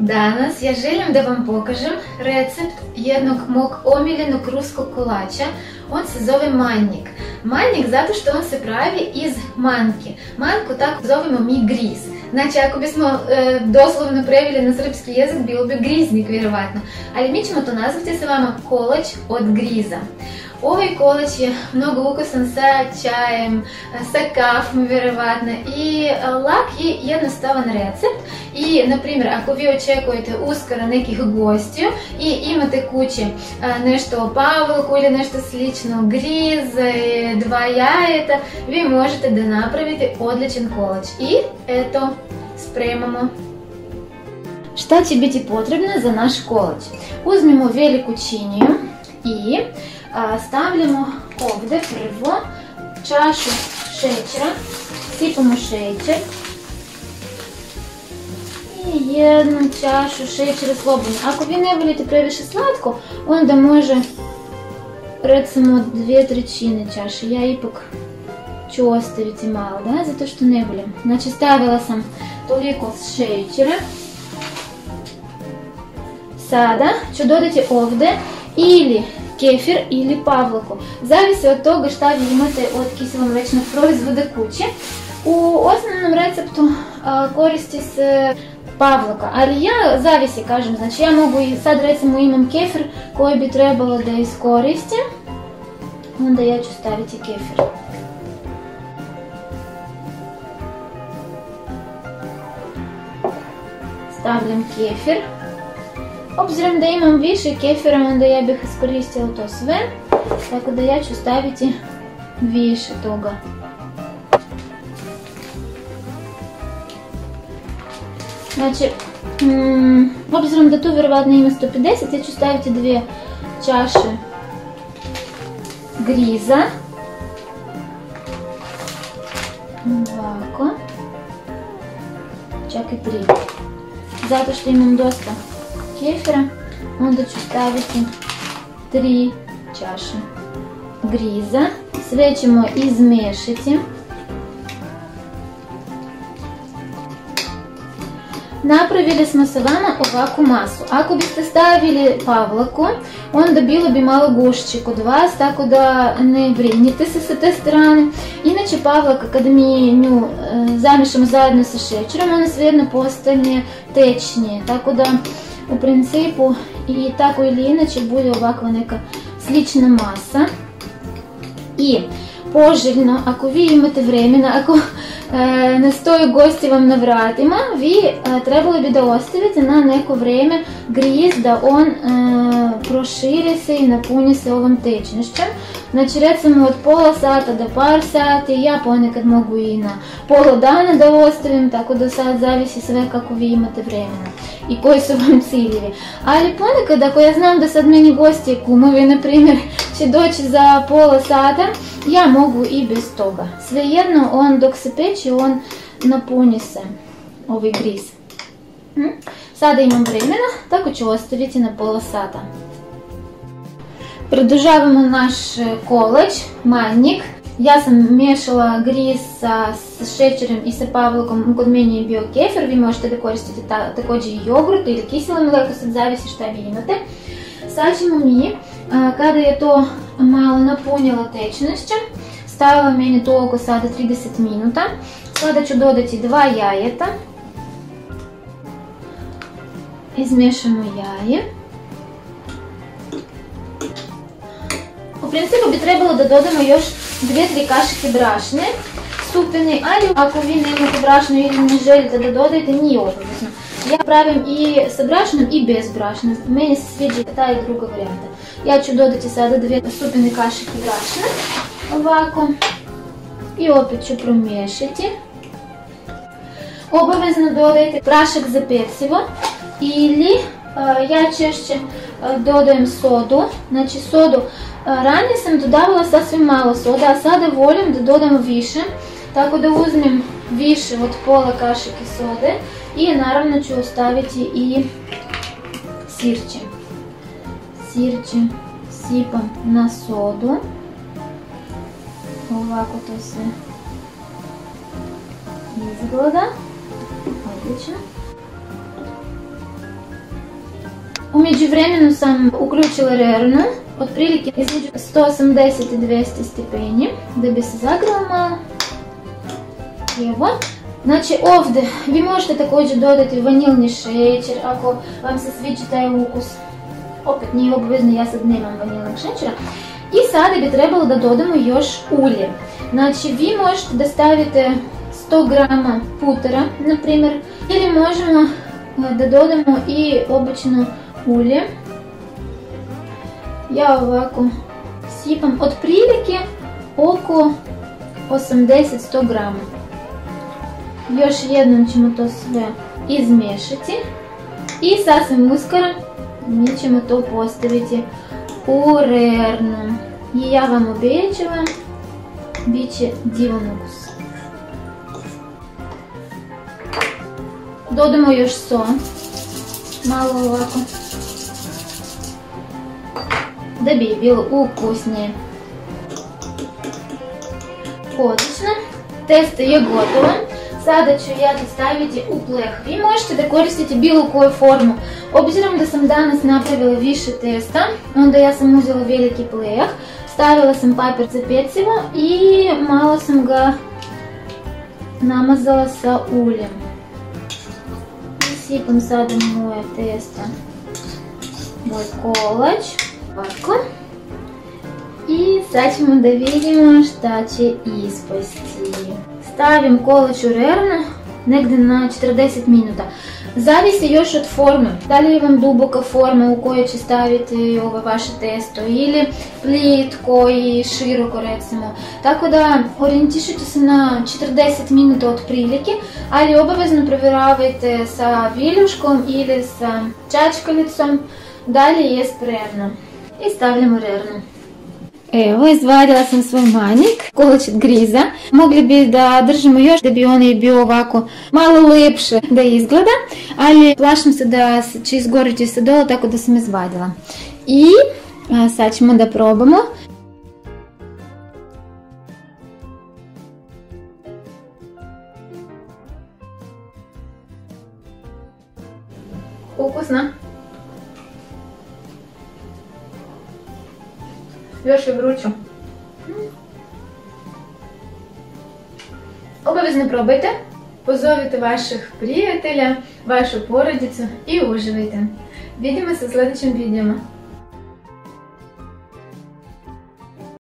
Danas ja želim da vam pokažem recept jednog mog omiljenog ruskog kolača. On se zove manjik. Manjik zato što on se pravi iz manjke. Manjku tako zovemo mi griz. Znači ako bismo doslovno preveli na srpski jezik bilo bi griznik vjerovatno. Ali mi ćemo to nazvati sa vama kolač od griza. Ovaj kolač je mnogo ukusan sa čajem, sa kafom vjerovatno i lak i jednostavan recept. I, na primjer, ako vi očekujete uskoro nekih gostiju i imate kući nešto pavlku ili nešto slično, griz, 2 jajeta, vi možete da napravite odličan kolač. I eto, spremamo. Šta će biti potrebno za naš kolač? Uzmemo veliku činiju i stavljamo ovdje prvo čašu šećera, sipamo šećer i jednu čašu šećera slobodno. Ako vi ne volite previše slatko, onda može recimo 2/3 čaše. Ja ipak ću ostaviti malo, da, zato što ne volim. Znači stavila sam toliko šećera. Sada ću dodati ovdje ili kefir ili pavlaku. Zavisi od toga šta vi imate od kiselomlečnog proizvoda kuće. U osnovnom receptu koristi se pavlaka, ali ja zavisi kažem, znači ja mogu i sad recimo imam kefir koji bi trebalo da iskoristim, onda ja ću staviti kefir. Stavljam kefir. Obzirom da imam više kefira, onda ja bih iskoristila to sve, tako da ja ću staviti više toga. Znači, obzirom da tu vjerovatno ima 150, ja ću staviti 2 čaše griza. Ovako. Čak i 3. Zato što imam dosta kefira, onda ću staviti 3 čaše griza. Sve ćemo izmiješati. Napravili smo sa vama ovakvu masu. Ako biste stavili pavlaku, onda bilo bi malo gušće kod vas, tako da ne brinite se sa te strane. Inače pavlaka kada mi nju zamiješamo zajedno sa šećerom, ona svejedno postane tečnije, tako da u principu i tako ili inače bude ovakva neka slična masa. I poželjno, ako vi imate vremena, ako ne stoji gosti vam na vratima, vi trebali bi da ostavite na neko vrijeme griz da on proširi se i napuni se ovom tečnošćem. Znači recimo od pola sata do par sati, ja ponekad mogu i na pola dana da ostavim, tako da sad zavisi sve kako vi imate vremena i koji su vam ciljevi. Ali ponekad ako ja znam da sad meni gosti kumovi, na primjer, će doći za pola sata, ja mogu i bez toga. Svejedno, on dok se peče, on napuni se ovaj griz. Sada imam vremena, tako ću ostaviti na pola sata. Produžavamo naš kolač, manjik. Ja sam miješala griz sa šećerem i sa pavlakom, kod meni je bio kefir, vi možete da koristite također i jogurt ili kiselo mlijeko, sad zavisi šta vi imate. Sad ćemo mi, kada je to malo napunjalo tečnošćem, stavila meni to oko sada 30 minuta. Sada ću dodati 2 jajeta. Izmiješamo jaje. U principu bi trebalo da dodamo još 2-3 kašike brašne, stupene, ali ako vi nemate brašno ili ne želite da dodajete, nije obavezno. Ja pravim i sa brašnom i bez brašna, meni se sviđa ta i druga varijanta. Ja ću dodati sada 2 stupene kašike brašna, ovako, i opet ću promiješati. Obavezno dodajte prašak za pecivo ili ja češće dodajem sodu, znači sodu. Ranije sam dodavala sasvim malo soda, a sada volim da dodam više, tako da uzmem više od pola kašike sode i naravno ću ostaviti i sirće. Sirće sipam na sodu, ovako to sve izgleda, odlično. U međuvremenu sam uključila rernu, otprilike između 180 i 200 stepeni, da bi se zagrala malo. Evo. Znači ovdje vi možete također dodati vanilni šećer ako vam se sviđa taj ukus. Opet nije obavezno, ja sad nemam vanilnog šećera. I sada bi trebalo da dodamo još ulje. Znači vi možete da stavite 100 grama putera, na primjer, ili možemo da dodamo i obično ulje. Ja ovako sipam otprilike oko 80-100 grama. Još jednom ćemo to sve izmiješati i sasvim uskoro mi ćemo to postaviti u rernu. I ja vam obećavam, bit će divan ukus. Dodamo još so, malo ovako, da bi bilo ukusnije. Odlično, testo je gotovo. Sada ću ja to staviti u pleh. Vi možete da koristite bilo koju formu. Obzirom da sam danas napravila više testa, onda ja sam uzela veliki pleh, stavila sam papir za pecivo i malo sam ga namazala sa uljem. I sipam sada moje testo, moj kolač, ovako. I sad ćemo da vidimo šta će ispasti. Stavim kolač u rernu negdje na 40 minuta. Zavisi još od forme. Da li je vam duboka forma u kojoj će staviti ovo vaše testo ili plitko i široko recimo. Tako da orijentišite se na 40 minuta otprilike, ali obavezno provjeravajte sa viljuškom ili sa čačkalicom da li je spremno. I stavljamo rernu. Evo, izvadila sam svoj manjak, kolač od griza. Mogli bi da držimo još da bi on bio ovako malo lepše da izgleda, ali plašim se da će izgoriti sa dole, tako da sam izvadila. I sad ćemo da probamo. Ukusna. Još je vrućo. Obavezno probajte, pozovite vaših prijatelja, vašu porodicu i uživajte. Vidimo se u sljedećim videima.